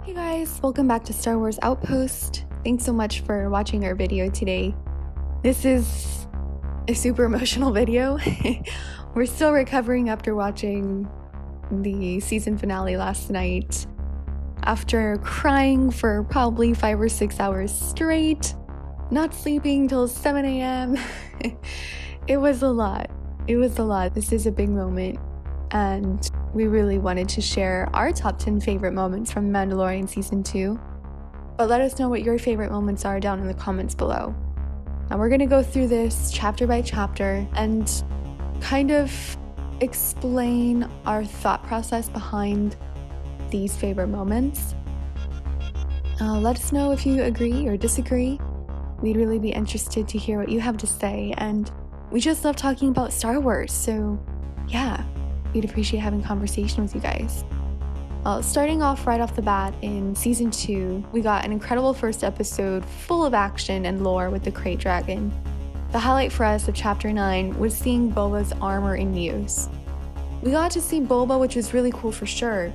Hey guys, welcome back to Star Wars Outpost. Thanks so much for watching our video today. This is a super emotional video. We're still recovering after watching the season finale last night. After crying for probably 5 or 6 hours straight, not sleeping till 7 a.m. It was a lot. This is a big moment, and we really wanted to share our top 10 favorite moments from Mandalorian Season 2. But let us know what your favorite moments are down in the comments below. Now we're going to go through this chapter by chapter and kind of explain our thought process behind these favorite moments. Let us know if you agree or disagree. We'd really be interested to hear what you have to say, and we just love talking about Star Wars, so yeah, we'd appreciate having conversation with you guys. Starting off right off the bat in Season 2, we got an incredible first episode full of action and lore with the Crate Dragon. The highlight for us of Chapter 9 was seeing Boba's armor in use. We got to see Boba, which was really cool for sure,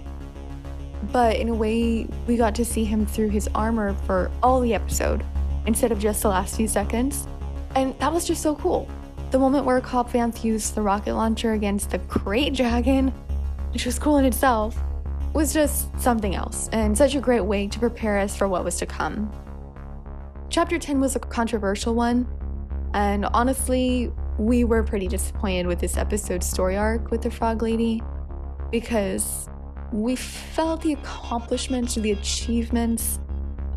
but in a way, we got to see him through his armor for all the episode, instead of just the last few seconds, and that was just so cool. The moment where Cobb Vanth used the rocket launcher against the Crate Dragon, which was cool in itself, was just something else, and such a great way to prepare us for what was to come. Chapter 10 was a controversial one, and honestly, we were pretty disappointed with this episode's story arc with the Frog Lady, because we felt the accomplishments or the achievements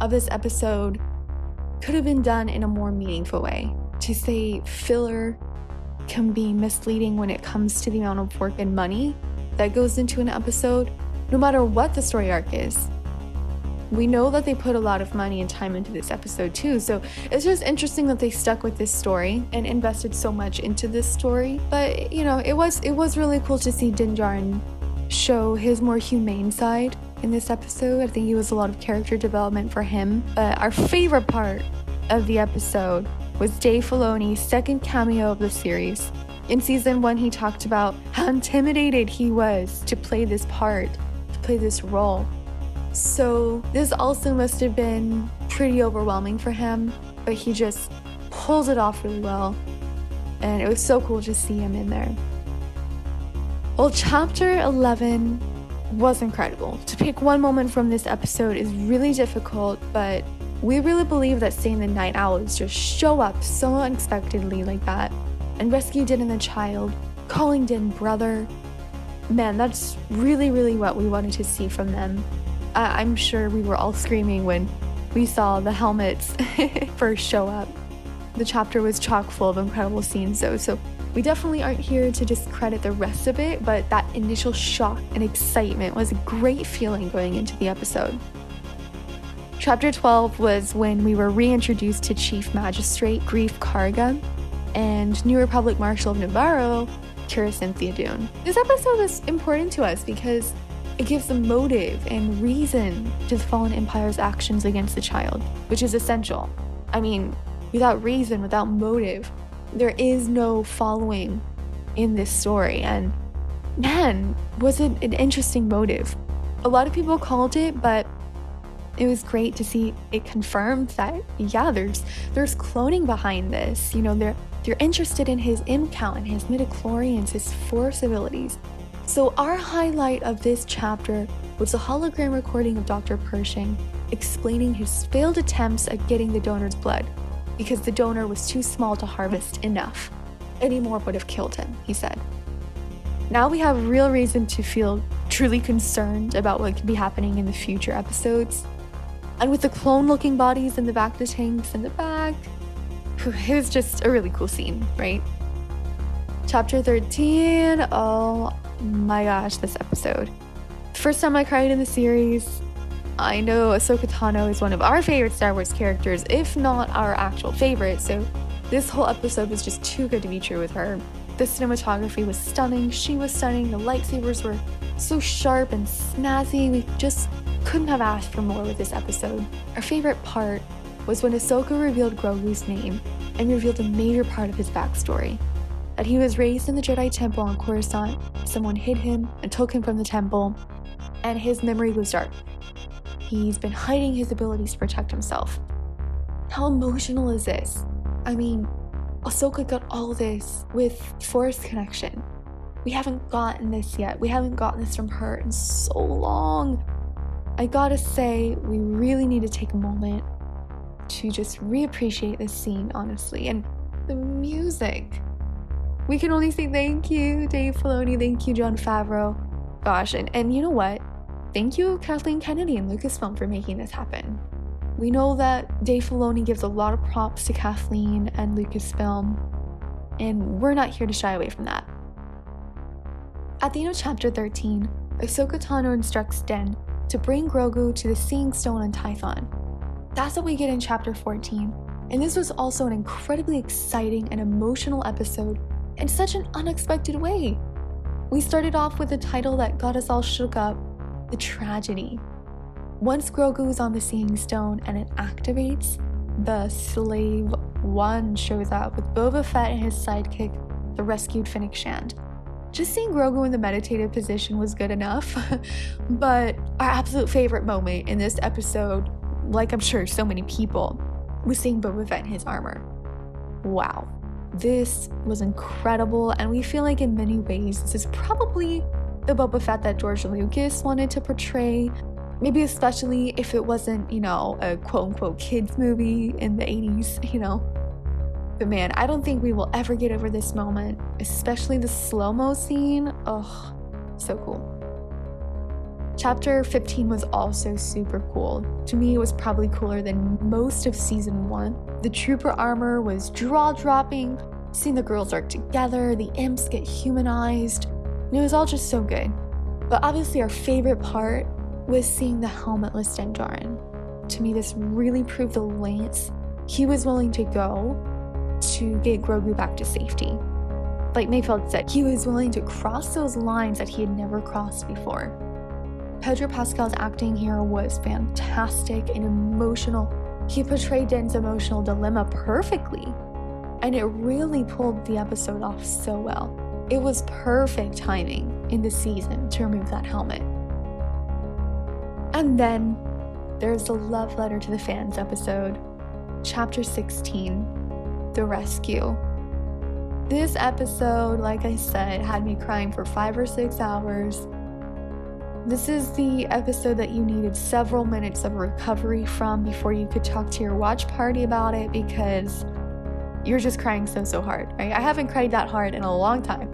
of this episode could have been done in a more meaningful way. To say filler can be misleading when it comes to the amount of work and money that goes into an episode, no matter what the story arc is. We know that they put a lot of money and time into this episode too, so it's just interesting that they stuck with this story and invested so much into this story. But you know, it was really cool to see Din Djarin show his more humane side in this episode. I think it was a lot of character development for him. But our favorite part of the episode was Dave Filoni's second cameo of the series. In Season 1, he talked about how intimidated he was to play this part, to play this role. So this also must have been pretty overwhelming for him, but he just pulls it off really well, and it was so cool to see him in there. Well, Chapter 11 was incredible. To pick one moment from this episode is really difficult, but we really believe that seeing the Night Owls just show up so unexpectedly like that and rescue Din and the child, calling Din brother, man, that's really what we wanted to see from them. I'm sure we were all screaming when we saw the helmets first show up. The chapter was chock full of incredible scenes though, so we definitely aren't here to discredit the rest of it, but that initial shock and excitement was a great feeling going into the episode. Chapter 12 was when we were reintroduced to Chief Magistrate Greef Karga and New Republic Marshal of Navarro, Kira Cynthia Dune. This episode is important to us because it gives a motive and reason to the Fallen Empire's actions against the child, which is essential. I mean, without reason, without motive, there is no following in this story, and man, was it an interesting motive. A lot of people called it, but it was great to see it confirmed that, yeah, there's cloning behind this. You know, they're interested in his imp count and his midichlorians, his force abilities. So our highlight of this chapter was a hologram recording of Dr. Pershing explaining his failed attempts at getting the donor's blood because the donor was too small to harvest enough. Any more would have killed him, he said. Now we have real reason to feel truly concerned about what could be happening in the future episodes. And with the clone-looking bodies in the Bacta tanks in the back, it was just a really cool scene, right? Chapter 13, oh my gosh, this episode. First time I cried in the series. I know Ahsoka Tano is one of our favorite Star Wars characters, if not our actual favorite, so this whole episode was just too good to be true with her. The cinematography was stunning, she was stunning, the lightsabers were so sharp and snazzy, we just couldn't have asked for more with this episode. Our favorite part was when Ahsoka revealed Grogu's name and revealed a major part of his backstory. That he was raised in the Jedi Temple on Coruscant, someone hid him and took him from the temple, and his memory was dark. he's been hiding his abilities to protect himself. How emotional is this? I mean, Ahsoka got all this with Force connection. We haven't gotten this yet. We haven't gotten this from her in so long. I gotta say, we really need to take a moment to just reappreciate this scene, honestly. And the music. We can only say thank you, Dave Filoni. Thank you, Jon Favreau. Gosh, and you know what? Thank you, Kathleen Kennedy and Lucasfilm for making this happen. We know that Dave Filoni gives a lot of props to Kathleen and Lucasfilm, and we're not here to shy away from that. At the end of Chapter 13, Ahsoka Tano instructs Din to bring Grogu to the Seeing Stone on Tython. That's what we get in Chapter 14, and this was also an incredibly exciting and emotional episode in such an unexpected way. We started off with a title that got us all shook up, The Tragedy. Once Grogu is on the Seeing Stone and it activates, the Slave One shows up with Boba Fett and his sidekick, the rescued Fennec Shand. Just seeing Grogu in the meditative position was good enough, but our absolute favorite moment in this episode, like I'm sure so many people, was seeing Boba Fett in his armor. Wow. This was incredible, and we feel like in many ways this is probably the Boba Fett that George Lucas wanted to portray, maybe especially if it wasn't, a quote-unquote kids movie in the 80s, But man, I don't think we will ever get over this moment, especially the slow-mo scene. Oh, so cool. Chapter 15 was also super cool. To me, it was probably cooler than most of Season 1. The trooper armor was jaw-dropping, seeing the girls work together, the imps get humanized, and it was all just so good. But obviously our favorite part was seeing the helmetless Din Djarin. To me, this really proved the lengths he was willing to go to get Grogu back to safety. Like Mayfeld said, he was willing to cross those lines that he had never crossed before. Pedro Pascal's acting here was fantastic and emotional. He portrayed Din's emotional dilemma perfectly, and it really pulled the episode off so well. It was perfect timing in the season to remove that helmet. And then there's the Love Letter to the Fans episode, Chapter 16, The Rescue. This episode, like I said, had me crying for 5 or 6 hours. This is the episode that you needed several minutes of recovery from before you could talk to your watch party about it, because you're just crying so hard, right? I haven't cried that hard in a long time.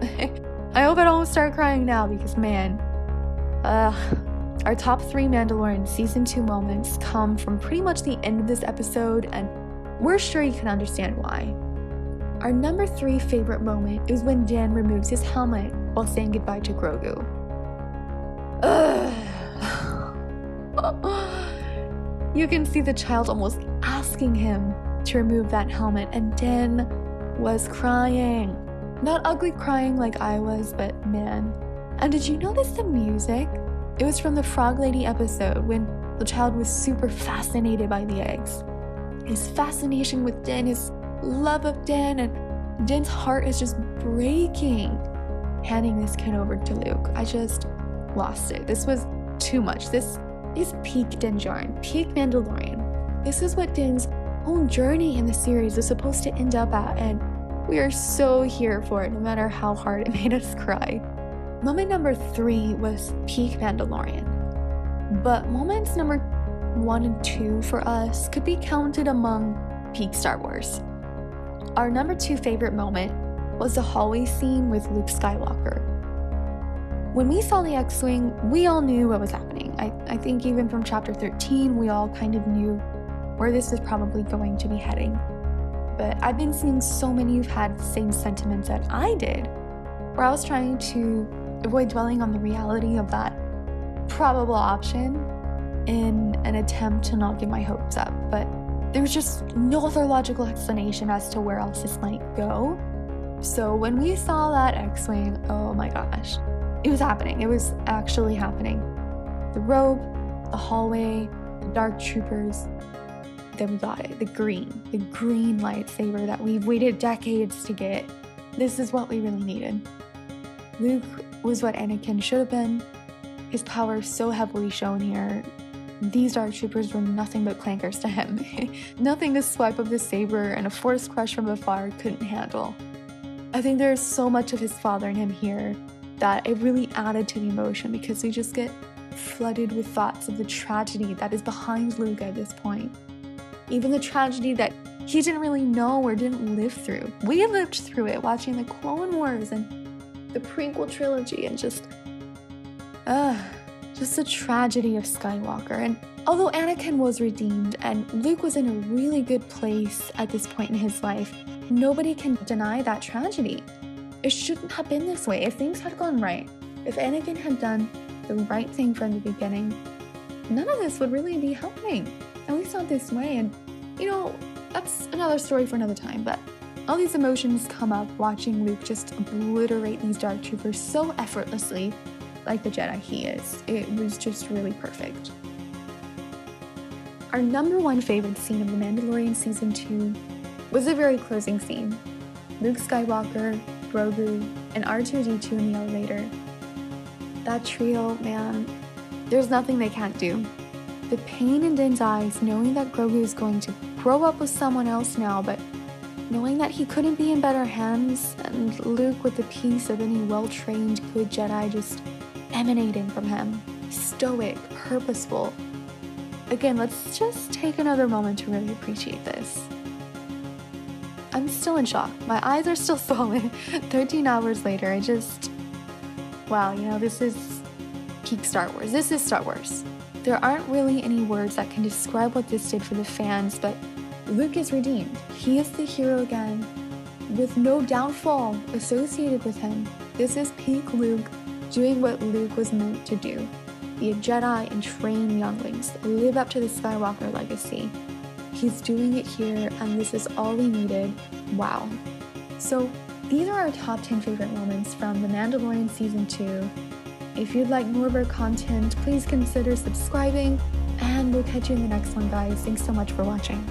I hope I don't start crying now, because man, our top 3 Mandalorian Season 2 moments come from pretty much the end of this episode, and we're sure you can understand why. Our number 3 favorite moment is when Din removes his helmet while saying goodbye to Grogu. You can see the child almost asking him to remove that helmet, and Din was crying. Not ugly crying like I was, but man. And did you notice the music? It was from the Frog Lady episode when the child was super fascinated by the eggs. His fascination with Din, his love of Din, and Din's heart is just breaking handing this kid over to Luke. I just lost it. This was too much. This is peak Din Djarin, peak Mandalorian. This is what Din's whole journey in the series is supposed to end up at, and we are so here for it, no matter how hard it made us cry. Moment number 3 was peak Mandalorian, but moments number 1 and 2 for us could be counted among peak Star Wars. Our number 2 favorite moment was the hallway scene with Luke Skywalker. When we saw the X-Wing, we all knew what was happening. I think even from Chapter 13, we all kind of knew where this was probably going to be heading. But I've been seeing so many who've had the same sentiments that I did, where I was trying to avoid dwelling on the reality of that probable option in an attempt to not get my hopes up. But there was just no other logical explanation as to where else this might go. So when we saw that X-Wing, oh my gosh, it was happening. It was actually happening. The robe, the hallway, the dark troopers. Then we got it. The green lightsaber that we've waited decades to get. This is what we really needed. Luke was what Anakin should have been. His power is so heavily shown here. these dark troopers were nothing but clankers to him. Nothing a swipe of the saber and a force crush from afar couldn't handle. I think there's so much of his father in him here that it really added to the emotion, because we just get flooded with thoughts of the tragedy that is behind Luke at this point. Even the tragedy that he didn't really know or didn't live through. We lived through it watching the Clone Wars and the prequel trilogy, and just the tragedy of Skywalker. And although Anakin was redeemed and Luke was in a really good place at this point in his life, nobody can deny that tragedy. It shouldn't have been this way. If things had gone right, if Anakin had done the right thing from the beginning, none of this would really be happening. At least not this way. And, that's another story for another time. But all these emotions come up watching Luke just obliterate these dark troopers so effortlessly, like the Jedi he is. It was just really perfect. Our number one favorite scene of The Mandalorian Season 2 was the very closing scene. Luke Skywalker, Grogu, and R2-D2 in the elevator. That trio, man, there's nothing they can't do. The pain in Din's eyes, knowing that Grogu is going to grow up with someone else now, but knowing that he couldn't be in better hands, and Luke with the peace of any well-trained good Jedi just emanating from him. Stoic, purposeful. Again, let's just take another moment to really appreciate this. I'm still in shock. My eyes are still swollen 13 hours later. Wow, this is peak Star Wars. This is Star Wars. There aren't really any words that can describe what this did for the fans, but Luke is redeemed. He is the hero again, with no downfall associated with him. This is peak Luke doing what Luke was meant to do. Be a Jedi and train younglings, live up to the Skywalker legacy. He's doing it here, and this is all we needed. Wow. So these are our top 10 favorite moments from The Mandalorian Season 2. If you'd like more of our content, please consider subscribing, and we'll catch you in the next one, guys. Thanks so much for watching.